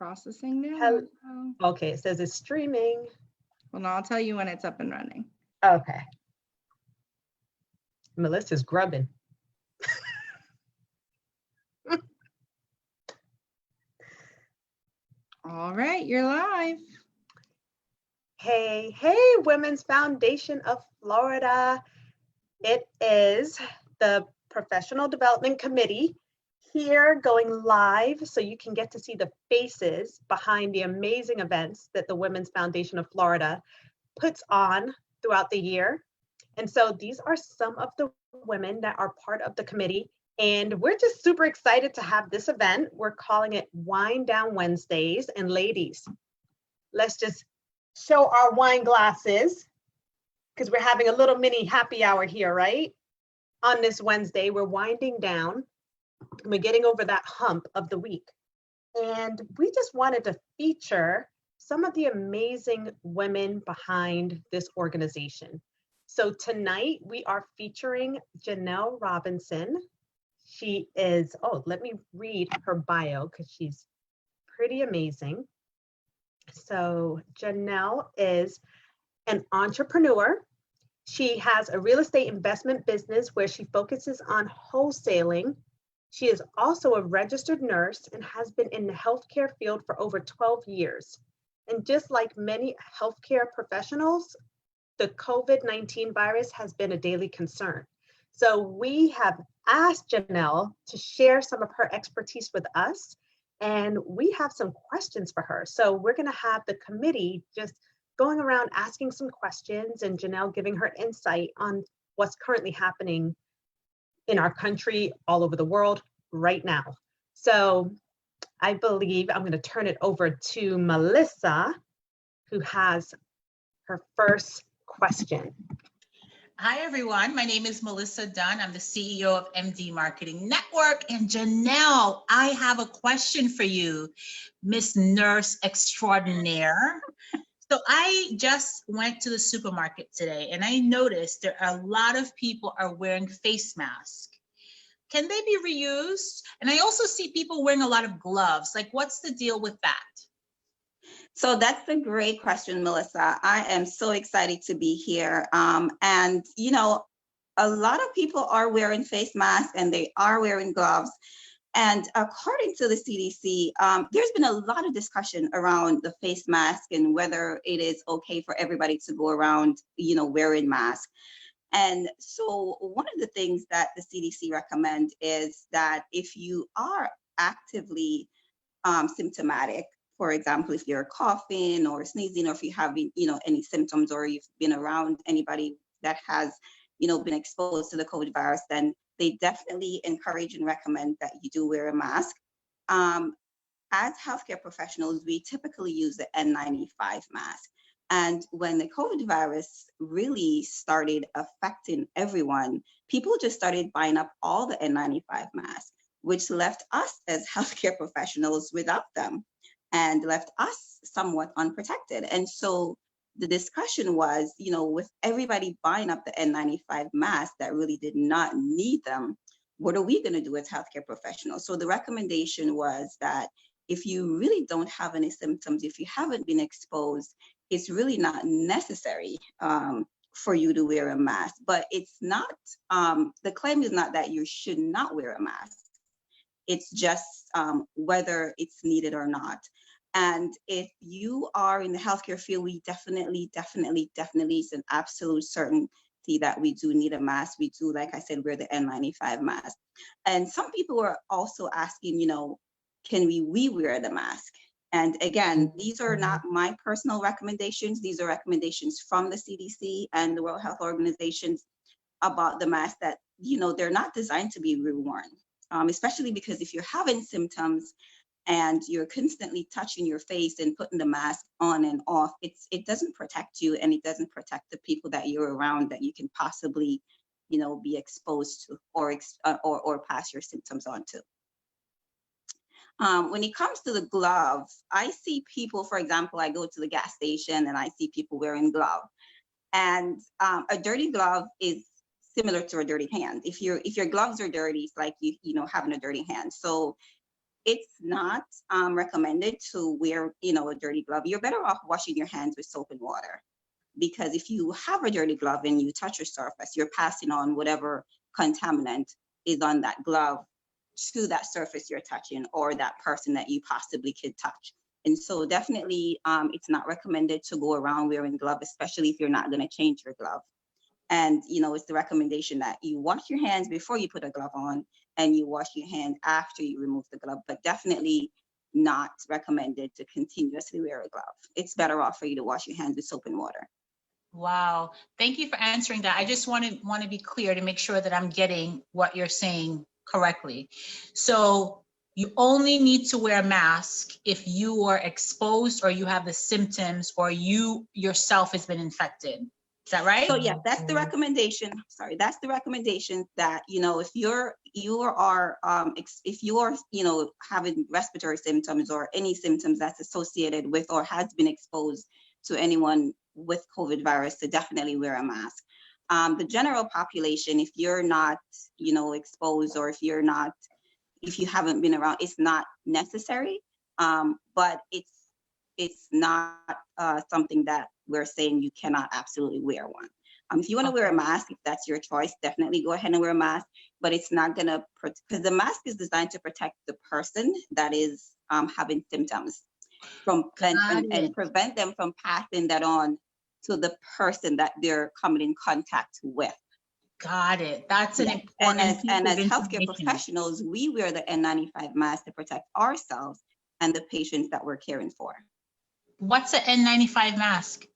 processing now. Hel- Okay, it says it's streaming. Well, no, I'll tell you when it's up and running. Okay. Melissa's grubbing. All right, you're live. Hey, Women's Foundation of Florida. It is the Professional Development Committee here going live so you can get to see the faces behind the amazing events that the Women's Foundation of Florida puts on throughout the year. And so these are some of the women that are part of the committee. And we're just super excited to have this event. We're calling it Wine Down Wednesdays. And ladies, let's just show our wine glasses because we're having a little mini happy hour here, right? On this Wednesday, we're winding down. We're getting over that hump of the week. And we just wanted to feature some of the amazing women behind this organization. So tonight we are featuring Janelle Robinson. She is, let me read her bio because she's pretty amazing. So Janelle is an entrepreneur. She has a real estate investment business where she focuses on wholesaling. She is also a registered nurse and has been in the healthcare field for over 12 years. And just like many healthcare professionals, the COVID-19 virus has been a daily concern. So we have asked Janelle to share some of her expertise with us, and we have some questions for her. So we're going to have the committee just going around asking some questions and Janelle giving her insight on what's currently happening in our country, all over the world right now. So I believe I'm going to turn it over to Melissa, who has her first question. Hi, everyone. My name is Melissa Dunn. I'm the CEO of MD Marketing Network. And Janelle, I have a question for you, Miss Nurse Extraordinaire. So I just went to the supermarket today and I noticed there are a lot of people are wearing face masks. Can they be reused? And I also see people wearing a lot of gloves. Like, what's the deal with that? So that's a great question, Melissa. I am so excited to be here. And, you know, a lot of people are wearing face masks and they are wearing gloves. And according to the CDC, there's been a lot of discussion around the face mask and whether it is okay for everybody to go around, you know, wearing masks. And so one of the things that the CDC recommend is that if you are actively symptomatic, for example, if you're coughing or sneezing, or if you have, you know, any symptoms, or you've been around anybody that has, you know, been exposed to the COVID virus, then they definitely encourage and recommend that you do wear a mask. As healthcare professionals, we typically use the N95 mask. And when the COVID virus really started affecting everyone, people just started buying up all the N95 masks, which left us as healthcare professionals without them and left us somewhat unprotected. And so the discussion was, you know, with everybody buying up the N95 masks that really did not need them, what are we going to do as healthcare professionals? So the recommendation was that if you really don't have any symptoms, if you haven't been exposed, it's really not necessary for you to wear a mask. But it's not, the claim is not that you should not wear a mask. It's just whether it's needed or not. And if you are in the healthcare field, we definitely, it's an absolute certainty that we do need a mask. We do, like I said, wear the N95 mask. And some people are also asking, you know, can we wear the mask? And again, these are not my personal recommendations. These are recommendations from the CDC and the World Health Organization about the mask that, you know, they're not designed to be reworn, especially because if you're having symptoms and you're constantly touching your face and putting the mask on and off, it doesn't protect you, and it doesn't protect the people that you're around that you can possibly, you know, be exposed to or pass your symptoms on to. When it comes to the glove, I see people, for example, I go to the gas station and I see people wearing gloves. And a dirty glove is similar to a dirty hand. If your gloves are dirty, it's like you know having a dirty hand. So it's not recommended to wear, a dirty glove. You're better off washing your hands with soap and water, because if you have a dirty glove and you touch your surface, you're passing on whatever contaminant is on that glove to that surface you're touching or that person that you possibly could touch. And so definitely it's not recommended to go around wearing gloves, especially if you're not going to change your glove. And, it's the recommendation that you wash your hands before you put a glove on and you wash your hand after you remove the glove, but definitely not recommended to continuously wear a glove. It's better off for you to wash your hands with soap and water. Wow. Thank you for answering that. I just want to be clear to make sure that I'm getting what you're saying correctly. So you only need to wear a mask if you are exposed or you have the symptoms or you yourself has been infected. Is that right? So yeah, that's the recommendation. Sorry, that's the recommendation that, if if you are, having respiratory symptoms or any symptoms that's associated with or has been exposed to anyone with COVID virus, to definitely wear a mask. The general population, if you're not, exposed, or if you haven't been around, it's not necessary. But it's not something that we're saying you cannot absolutely wear one. If you want to wear a mask, if that's your choice, definitely go ahead and wear a mask, but it's not gonna, because the mask is designed to protect the person that is having symptoms from and prevent them from passing that on to the person that they're coming in contact with. Got it. That's an important and as healthcare information. professionals, we wear the N95 mask to protect ourselves and the patients that we're caring for. What's an N95 mask?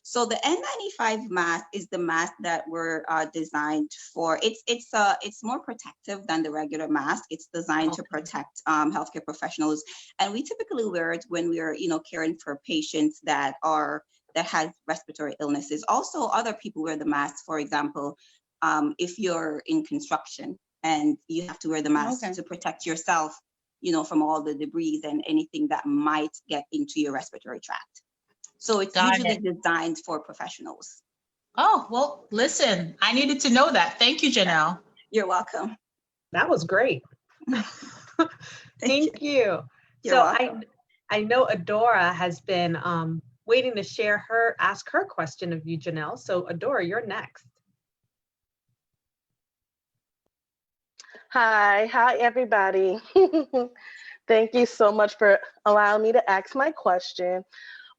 So the N95 mask is the mask that we're designed for. It's more protective than the regular mask. It's designed to protect healthcare professionals, and we typically wear it when we're caring for patients that has respiratory illnesses. Also, other people wear the mask. For example, if you're in construction and you have to wear the mask to protect yourself, from all the debris and anything that might get into your respiratory tract. So it's usually designed for professionals. Oh, well, listen, I needed to know that. Thank you, Janelle. You're welcome. That was great. Thank you. You're welcome. I know Adora has been waiting to ask her question of you, Janelle. So Adora, you're next. Hi, everybody. Thank you so much for allowing me to ask my question.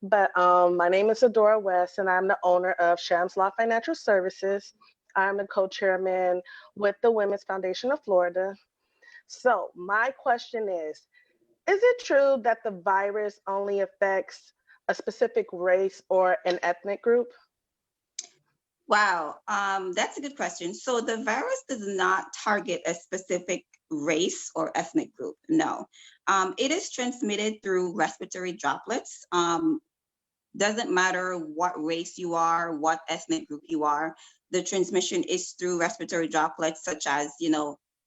But my name is Adora West, and I'm the owner of Shams Law Financial Services. I'm the co-chairman with the Women's Foundation of Florida. So my question is it true that the virus only affects a specific race or an ethnic group? Wow, that's a good question. So the virus does not target a specific race or ethnic group, no. It is transmitted through respiratory droplets. Doesn't matter what race you are, what ethnic group you are, the transmission is through respiratory droplets such as,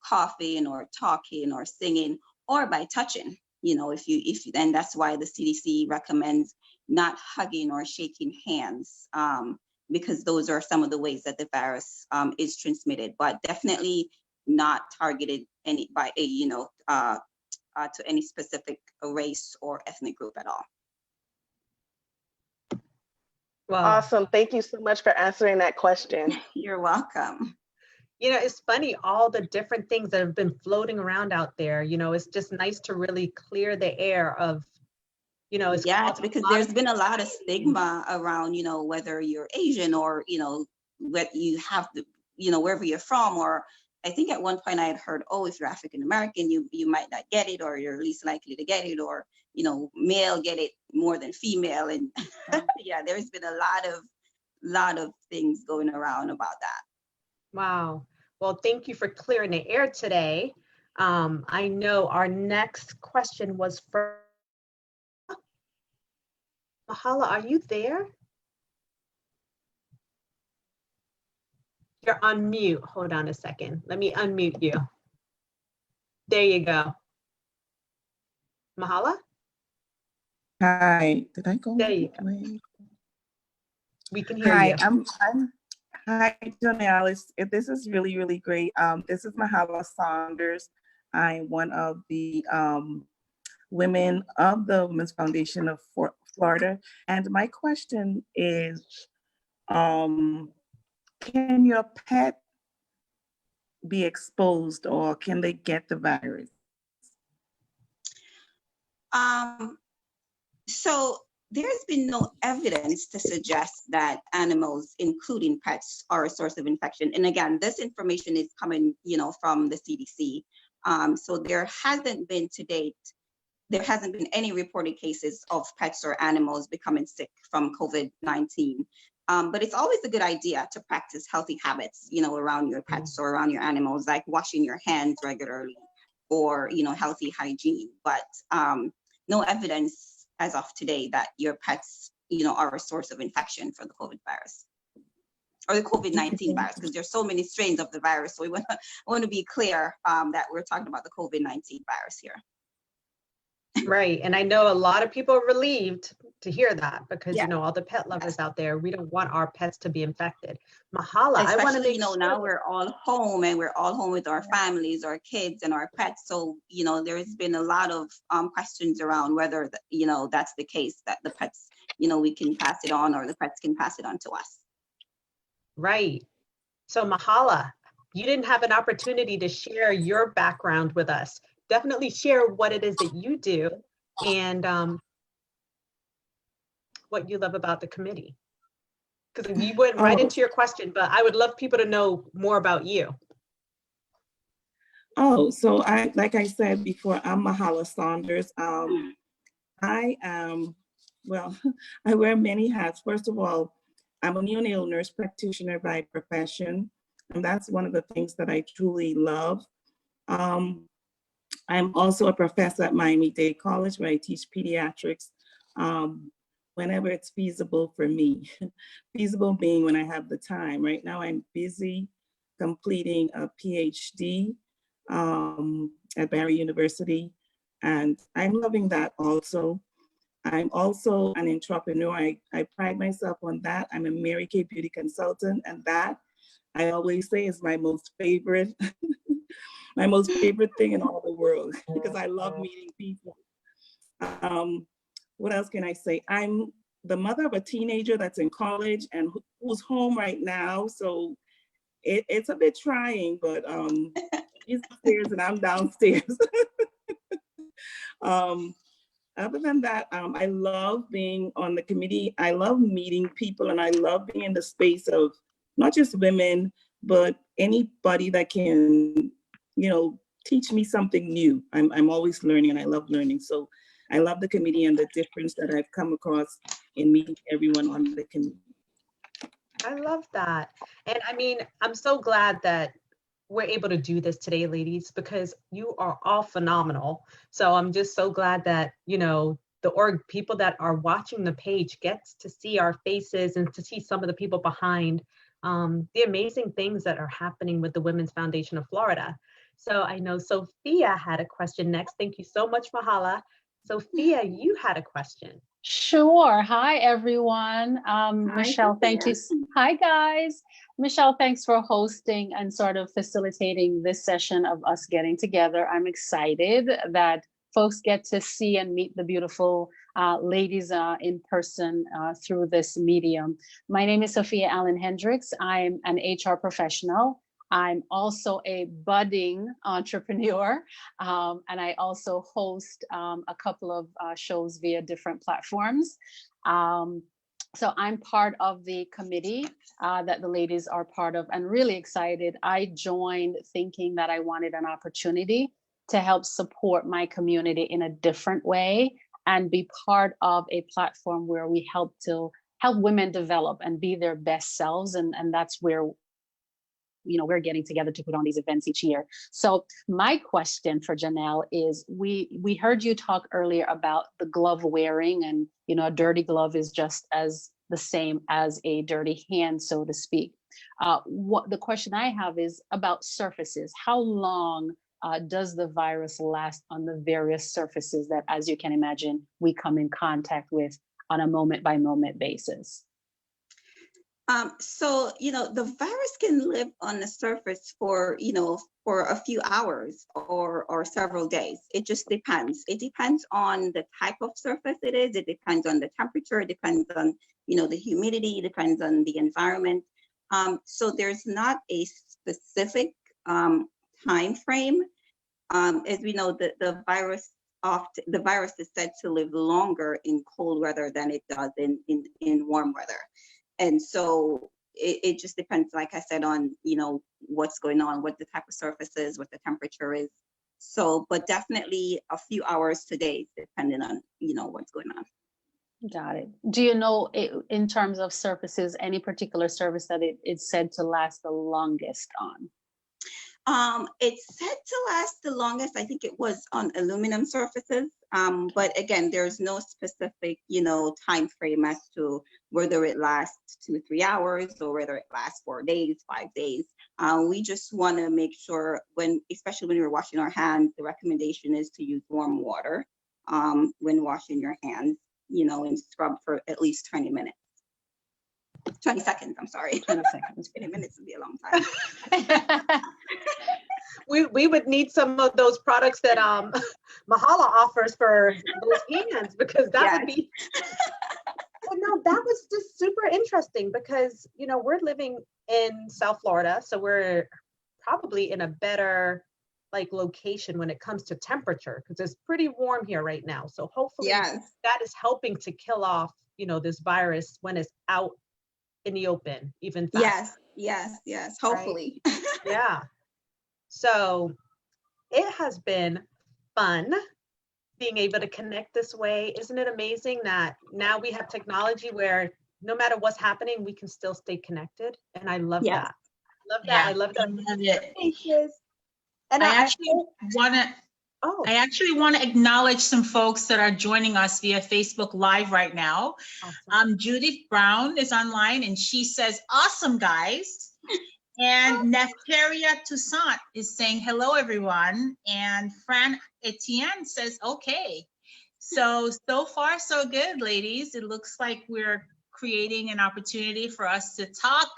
coughing or talking or singing or by touching, and that's why the CDC recommends not hugging or shaking hands. Because those are some of the ways that the virus is transmitted, but definitely not targeted to any specific race or ethnic group at all. Wow. Awesome. Thank you so much for answering that question. You're welcome. It's funny, all the different things that have been floating around out there. It's just nice to really clear the air of Yes, because there's been a lot of stigma around, whether you're Asian or, what you have to, wherever you're from, or I think at one point I had heard, if you're African American, you might not get it, or you're least likely to get it, or, male get it more than female. And yeah, there's been a lot of things going around about that. Wow. Well, thank you for clearing the air today. I know our next question was for Mahala, are you there? You're on mute. Hold on a second. Let me unmute you. There you go. Mahala? Hi, did I go? There you go. Away? We can hear Hi, you. hi, Janelle. This is really, really great. This is Mahala Saunders. I'm one of the women of the Women's Foundation of Florida. And my question is, can your pet be exposed or can they get the virus? So there's been no evidence to suggest that animals, including pets, are a source of infection. And again, this information is coming, from the CDC. So there hasn't been to date, there hasn't been any reported cases of pets or animals becoming sick from COVID-19. But it's always a good idea to practice healthy habits, around your pets or around your animals, like washing your hands regularly or, healthy hygiene. But no evidence as of today that your pets, are a source of infection for the COVID virus or the COVID-19 virus, because there's so many strains of the virus. So we want to be clear that we're talking about the COVID-19 virus here. Right. And I know a lot of people are relieved to hear that because, Yeah. all the pet lovers out there, we don't want our pets to be infected. Mahala, I want to Especially, make sure. now we're all home and we're all home with our families, our kids and our pets. So, there's been a lot of questions around whether, that's the case, that the pets, we can pass it on or the pets can pass it on to us. Right. So Mahala, you didn't have an opportunity to share your background with us. Definitely share what it is that you do and what you love about the committee. Because you went right into your question, but I would love people to know more about you. Oh, so like I said before, I'm Mahala Saunders. I am, well, I wear many hats. First of all, I'm a neonatal nurse practitioner by profession, and that's one of the things that I truly love. I'm also a professor at Miami-Dade College where I teach pediatrics whenever it's feasible for me. Feasible being when I have the time. Right now I'm busy completing a PhD at Barry University, and I'm loving that also. I'm also an entrepreneur. I pride myself on that. I'm a Mary Kay beauty consultant, and that I always say is my most favorite my most favorite thing in all the world because I love meeting people. What else can I say? I'm the mother of a teenager that's in college and who's home right now. So it's a bit trying, but he's upstairs and I'm downstairs. Other than that, I love being on the committee. I love meeting people and I love being in the space of not just women, but anybody that can, teach me something new. I'm always learning and I love learning. So I love the committee and the difference that I've come across in meeting everyone on the committee. I love that. And I mean, I'm so glad that we're able to do this today, ladies, because you are all phenomenal. So I'm just so glad that, the people that are watching the page gets to see our faces and to see some of the people behind the amazing things that are happening with the Women's Foundation of Florida. So I know Sophia had a question next. Thank you so much, Mahala. Sophia, you had a question. Sure. Hi, everyone. Michelle, thank you. Hi, guys. Michelle, thanks for hosting and sort of facilitating this session of us getting together. I'm excited that folks get to see and meet the beautiful ladies in person through this medium. My name is Sophia Allen Hendricks. I'm an HR professional. I'm also a budding entrepreneur, and I also host a couple of shows via different platforms. So I'm part of the committee that the ladies are part of and really excited. I joined thinking that I wanted an opportunity to help support my community in a different way and be part of a platform where we help women develop and be their best selves. And that's where we're getting together to put on these events each year. So my question for Janelle is, we heard you talk earlier about the glove wearing and, a dirty glove is just as the same as a dirty hand, so to speak. What the question I have is about surfaces. How long does the virus last on the various surfaces that, as you can imagine, we come in contact with on a moment by moment basis? So, the virus can live on the surface for, for a few hours or several days. It just depends. It depends on the type of surface it is. It depends on the temperature. It depends on, the humidity. It depends on the environment. So there's not a specific time frame. As we know, the virus is said to live longer in cold weather than it does in warm weather. And so it just depends, like I said, on, what's going on, what the type of surface is, what the temperature is. So, but definitely a few hours to days, depending on, what's going on. Got it. Do you know, in terms of surfaces, any particular surface that it's said to last the longest on? It's said to last the longest. I think it was on aluminum surfaces. But again, there's no specific, time frame as to whether it lasts 2-3 hours or whether it lasts 4 days, 5 days. We just want to make sure especially when we're washing our hands, the recommendation is to use warm water when washing your hands, and scrub for at least 20 minutes. 20 seconds, I'm sorry. 20 seconds. 20 minutes would be a long time. We would need some of those products that Mahala offers for those hands, because that would be. But no, that was just super interesting because, we're living in South Florida, so we're probably in a better location when it comes to temperature, because it's pretty warm here right now. So hopefully that is helping to kill off, this virus when it's out in the open, even faster. Yes, hopefully. Right? Yeah. So it has been fun being able to connect this way. Isn't it amazing that now we have technology where no matter what's happening, we can still stay connected? And I love that. I love that. I love it. And I actually want to acknowledge some folks that are joining us via Facebook Live right now. Awesome. Judith Brown is online and she says, "Awesome, guys." And Nefteria Toussaint is saying, "Hello, everyone." And Fran Etienne says, "Okay." So far, so good, ladies. It looks like we're creating an opportunity for us to talk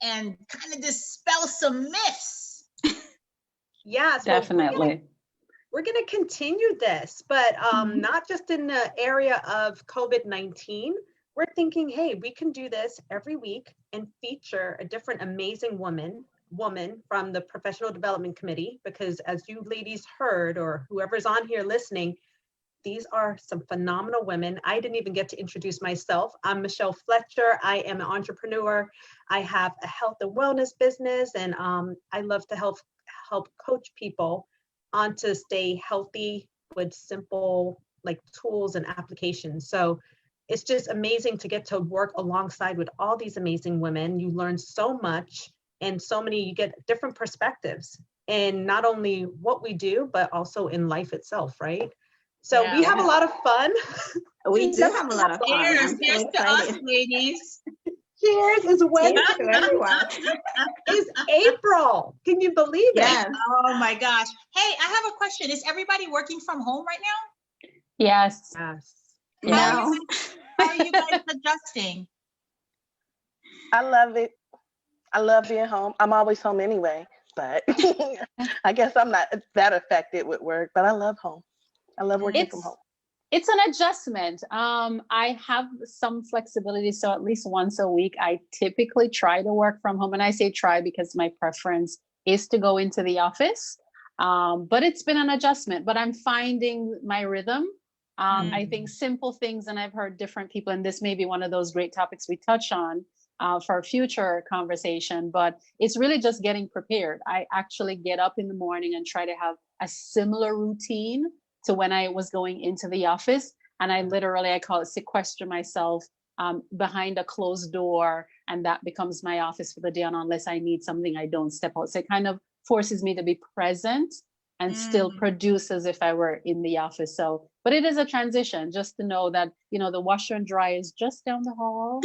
and kind of dispel some myths. Yes, Definitely. We're going to continue this, but not just in the area of COVID-19. We're thinking, hey, we can do this every week and feature a different amazing woman from the Professional Development Committee, because as you ladies heard, or whoever's on here listening, these are some phenomenal women. I didn't even get to introduce myself. I'm Michelle Fletcher. I am an entrepreneur. I have a health and wellness business, and I love to help coach people on to stay healthy with simple tools and applications. So it's just amazing to get to work alongside with all these amazing women. You learn so much, and you get different perspectives in not only what we do, but also in life itself, right? So we have a lot of fun. We do have a lot of fun. Cheers to us, ladies. Cheers is when Cheers to everyone. Is April. Can you believe it? Yes. Oh my gosh. Hey, I have a question. Is everybody working from home right now? Yes. Yes. No. How are you guys adjusting? I love it. I love being home. I'm always home anyway, but I guess I'm not that affected with work, but I love home. I love working from home. It's an adjustment. I have some flexibility. So at least once a week, I typically try to work from home. And I say try because my preference is to go into the office. But it's been an adjustment, but I'm finding my rhythm. I think simple things, and I've heard different people, and this may be one of those great topics we touch on for a future conversation, but it's really just getting prepared. I actually get up in the morning and try to have a similar routine to when I was going into the office. And I call it sequester myself behind a closed door, and that becomes my office for the day. And unless I need something, I don't step out. So it kind of forces me to be present and still produce as if I were in the office. So, but it is a transition, just to know that, the washer and dryer is just down the hall.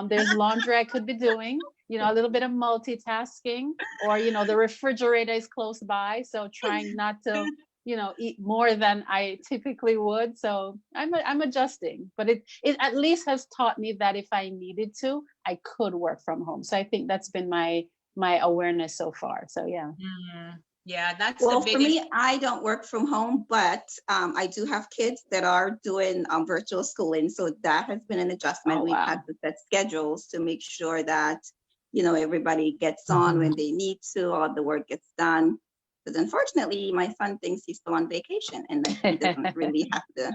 There's laundry I could be doing, a little bit of multitasking, or, the refrigerator is close by. So trying not to eat more than I typically would. So I'm adjusting, but it at least has taught me that if I needed to, I could work from home. So I think that's been my awareness so far. So yeah. Yeah, that's Well, the for biggest. me, I don't work from home, but I do have kids that are doing virtual schooling. So that has been an adjustment. Oh, We've wow. had to set schedules to make sure that, everybody gets on when they need to, all the work gets done. Because unfortunately, my son thinks he's still on vacation and that he doesn't really have to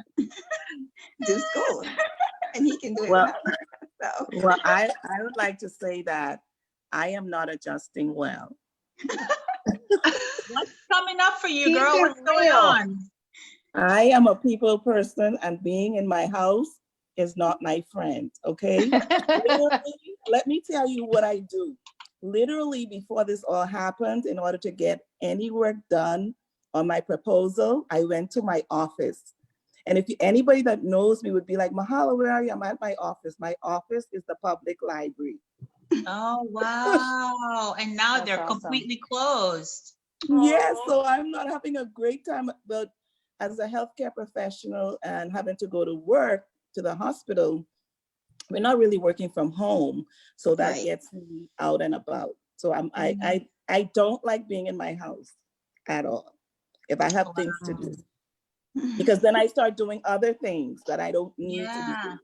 do school and he can do it Well, whenever. So. well, I would like to say that I am not adjusting well. What's coming up for you, Keep girl? it What's going real. on? I am a people person, and being in my house is not my friend, okay? Literally, let me tell you what I do. Literally, before this all happened, in order to get any work done on my proposal, I went to my office. And if anybody that knows me would be like, Mahala, where are you? I'm at my office. My office is the public library. Oh, wow. And now That's they're awesome. completely closed. Yes, so I'm not having a great time, but as a healthcare professional and having to go to work to the hospital, we're not really working from home. So that Right. gets me out and about. So I don't like being in my house at all if I have things to do, because then I start doing other things that I don't need to be Yeah.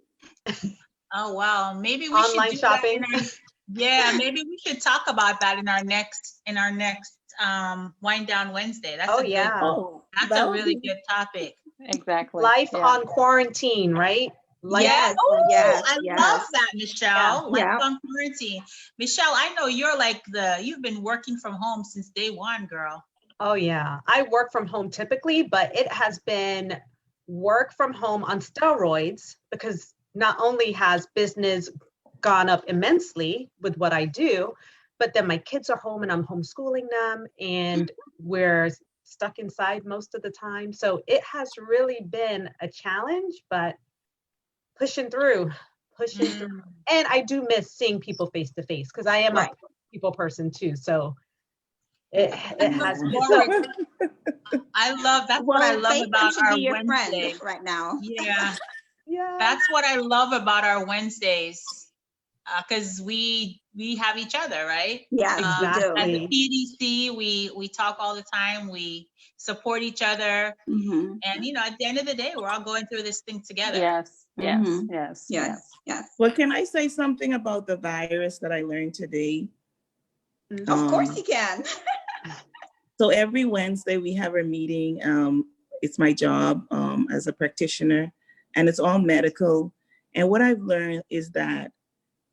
doing. Oh, wow. Maybe we Online should do shopping. that in our, yeah, maybe we should talk about that in our next Wind Down Wednesday. That's Oh, a good, yeah. Oh, that's that a would really be- good topic. Exactly. Life Yeah. on quarantine, right? Life Yes, on oh, yes, I yes. love that, Michelle. Life Yeah. on quarantine. Michelle, I know you've been working from home since day one, girl. Oh, yeah. I work from home typically, but it has been work from home on steroids because not only has business gone up immensely with what I do, but then my kids are home and I'm homeschooling them and we're stuck inside most of the time. So it has really been a challenge, but pushing through. And I do miss seeing people face to face because I am Right. a people person too. So it has been. Forward. I love, that's what I Well, love FaceTime about should our be your Wednesday. friend right now. Yeah, Yeah. that's what I love about our Wednesdays. Because we have each other, right? Yes, As we a PDC, we talk all the time. We support each other, do. Mhm. and at the end of the day, we're all going through this thing together. Yes. Yes. Mhm. Yes. Yes, yes. Well, can I say something about the virus that I learned today? Of course you can. So every Wednesday we have a meeting. It's my job as a practitioner, and it's all medical. And what I've learned is that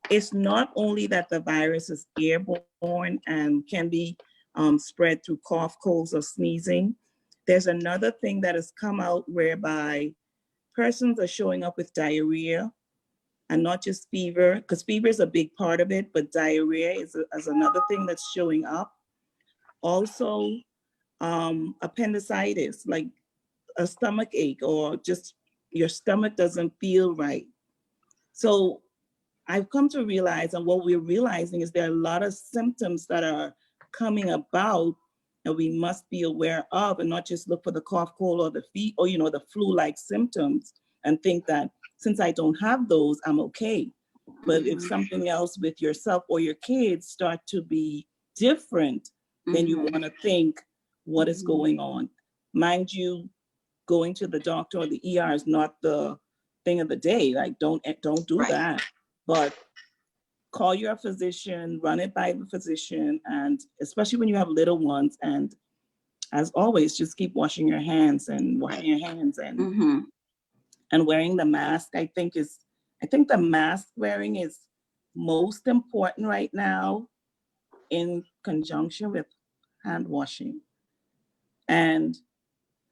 it's not only that the virus is airborne and can be spread through cough, colds, or sneezing. There's another thing that has come out whereby persons are showing up with diarrhea and not just fever, because fever is a big part of it, but diarrhea is another thing that's showing up. Also, appendicitis, like a stomach ache or just your stomach doesn't feel right. So I've come to realize, and what we're realizing is there are a lot of symptoms that are coming about that we must be aware of, and not just look for the cough, cold, or the feet, or the flu-like symptoms, and think that since I don't have those, I'm okay. But if something else with yourself or your kids start to be different, then you want to think what is going on. Mind you, going to the doctor or the ER is not the thing of the day. Like, don't do Right. that. But call your physician, run it by the physician, and especially when you have little ones. And as always, just keep washing your hands and Mhm. and wearing the mask. I think the mask wearing is most important right now in conjunction with hand washing. And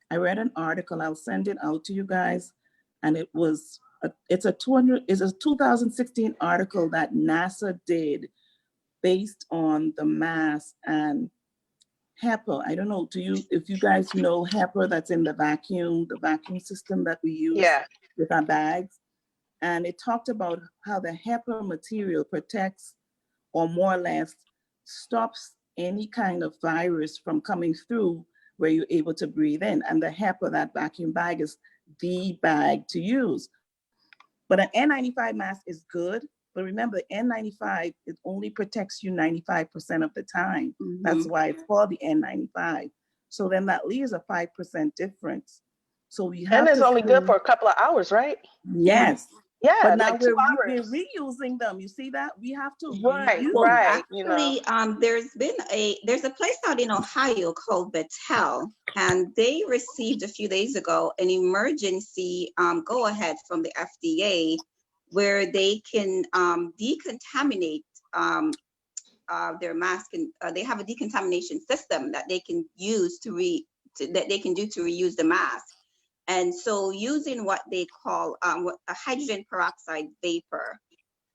I read an article, I'll send it out to you guys. And it's a 2016 article that NASA did based on the mask and HEPA. I don't know, if you guys know HEPA, that's in the vacuum system that we use Yeah. with our bags. And it talked about how the HEPA material protects, or more or less stops, any kind of virus from coming through where you're able to breathe in. And the HEPA, that vacuum bag, is the bag to use. But an N95 mask is good. But remember, the N95, it only protects you 95% of the time. That's why it's called the N95. So then that leaves a 5% difference. So we have And it's to only see, good for a couple of hours, right? yes. Yeah, But now like 2 we're hours. reusing them. You see that? We have to Right, reuse. right. You know. Actually, there's a place out in Ohio called Battelle, and they received a few days ago an emergency go ahead from the FDA where they can decontaminate their mask, and they have a decontamination system that they can use to reuse the mask. And so using what they call a hydrogen peroxide vapor,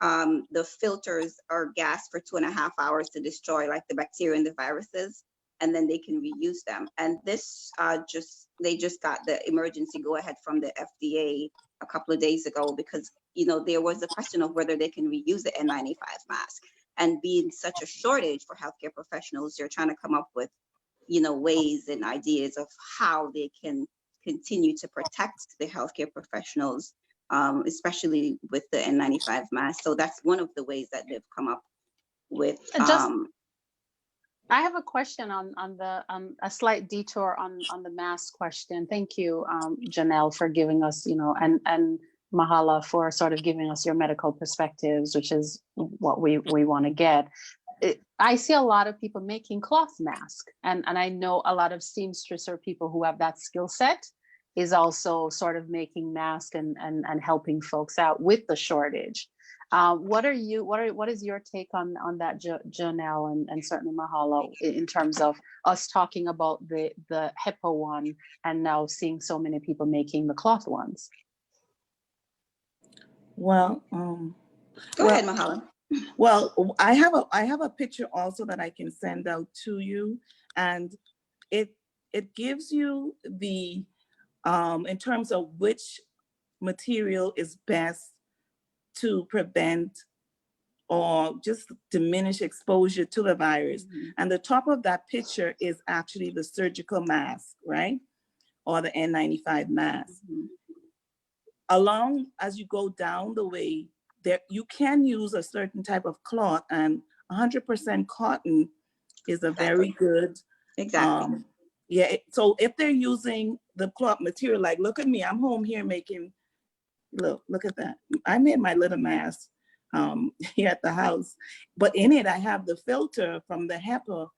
the filters are gas for 2.5 hours to destroy like the bacteria and the viruses, and then they can reuse them. And this they just got the emergency go ahead from the FDA a couple of days ago, because there was a question of whether they can reuse the N95 mask. And being such a shortage for healthcare professionals, they're trying to come up with ways and ideas of how they can continue to protect the healthcare professionals, especially with the N95 mask. So that's one of the ways that they've come up with. I have a question on a slight detour on the mask question. Thank you, Janelle, for giving us, and Mahala for sort of giving us your medical perspectives, which is what we want to get. I see a lot of people making cloth masks, and I know a lot of seamstress or people who have that skill set is also sort of making masks and helping folks out with the shortage. What is your take on that, Janelle, and certainly Mahalo, in terms of us talking about the HEPA one and now seeing so many people making the cloth ones? Well, Go ahead, Mahala. Well, I have a picture also that I can send out to you, and it gives you the in terms of which material is best to prevent or just diminish exposure to the virus. And the top of that picture is actually the surgical mask, right? Or the N95 mask. Along as you go down the way, there you can use a certain type of cloth, and 100% cotton is a very good. Exactly. So if they're using the cloth material, like look at me, I'm home here making, look at that. I made my little mask here at the house, but in it I have the filter from the HEPA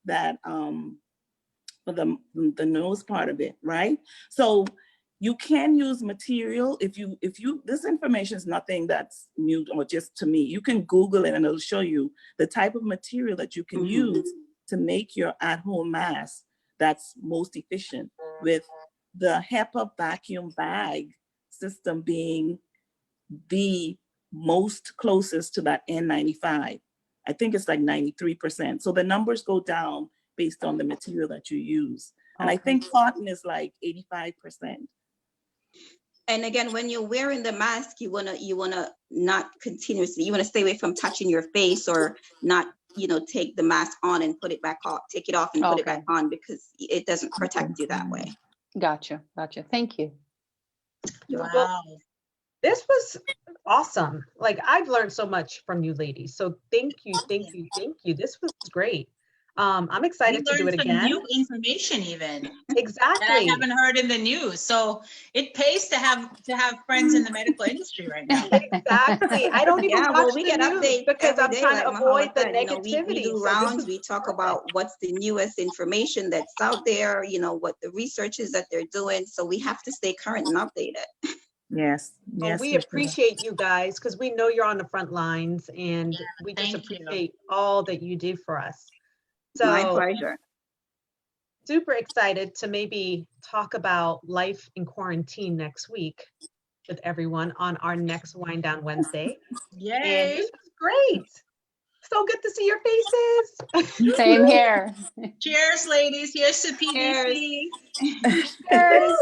that for the nose part of it, right? So you can use material if you this information is nothing that's new or just to me. You can Google it and it'll show you the type of material that you can use to make your at-home mask that's most efficient, with the HEPA vacuum bag system being the most closest to that N95. I think it's like 93%. So the numbers go down based on the material that you use. And I think cotton is like 85%. And again, when you're wearing the mask, you wanna not continuously, you wanna stay away from touching your face, or not, take the mask on and put it back off, take it off and put it back on, because it doesn't protect you that way. Gotcha. Thank you. Wow. This was awesome. Like, I've learned so much from you ladies. So thank you. This was great. I'm excited to do it again. New information even. Exactly. That I haven't heard in the news. So it pays to have friends in the medical industry right now. Exactly. I don't even watch we the get news updates because I'm every day, trying to like avoid Mahala the said. negativity. We do So rounds, we talk about what's the newest information that's out there, what the research is that they're doing. So we have to stay current and updated. Yes. Well, we appreciate you guys, because we know you're on the front lines, and we just appreciate all that you do for us. So my pleasure. Super excited to maybe talk about life in quarantine next week with everyone on our next Wind Down Wednesday. Yay. And this was great. So good to see your faces. Same here. Cheers, ladies. Here's to PDC. Cheers. Cheers.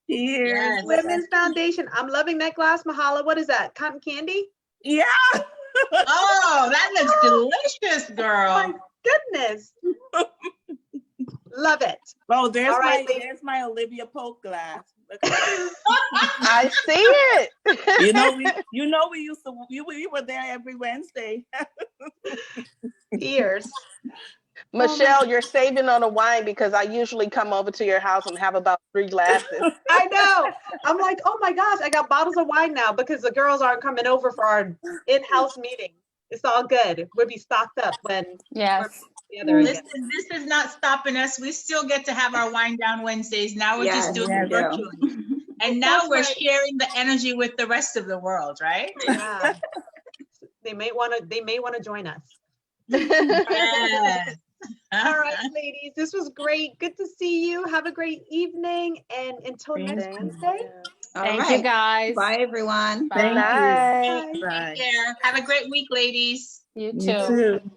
Yes. Women's Foundation. I'm loving that glass. Mahala. What is that? Cotton candy? Yeah. Oh, that looks delicious, girl. My goodness. Love it. Oh, there's All right, ladies. there's my Olivia Pope glass. Look at that. I see it. We were there every Wednesday. Cheers. Michelle, you're saving on the wine because I usually come over to your house and have about 3 glasses. I know. I'm like, oh my gosh, I got bottles of wine now because the girls aren't coming over for our in-house meeting. It's all good. We'll be stocked up when Yes. we're together again. Listen, this is not stopping us. We still get to have our wine down Wednesdays. Now we're just Yes, doing we it do. virtually. And now That's we're right. sharing the energy with the rest of the world, right? Yeah. They may want to join us. Yes. All right, ladies, this was great. Good to see you. Have a great evening. And until next Thank you. Wednesday. All Thank you, right. guys. Bye, everyone. Bye. Bye. Bye. Take care. Have a great week, ladies. You You too. too.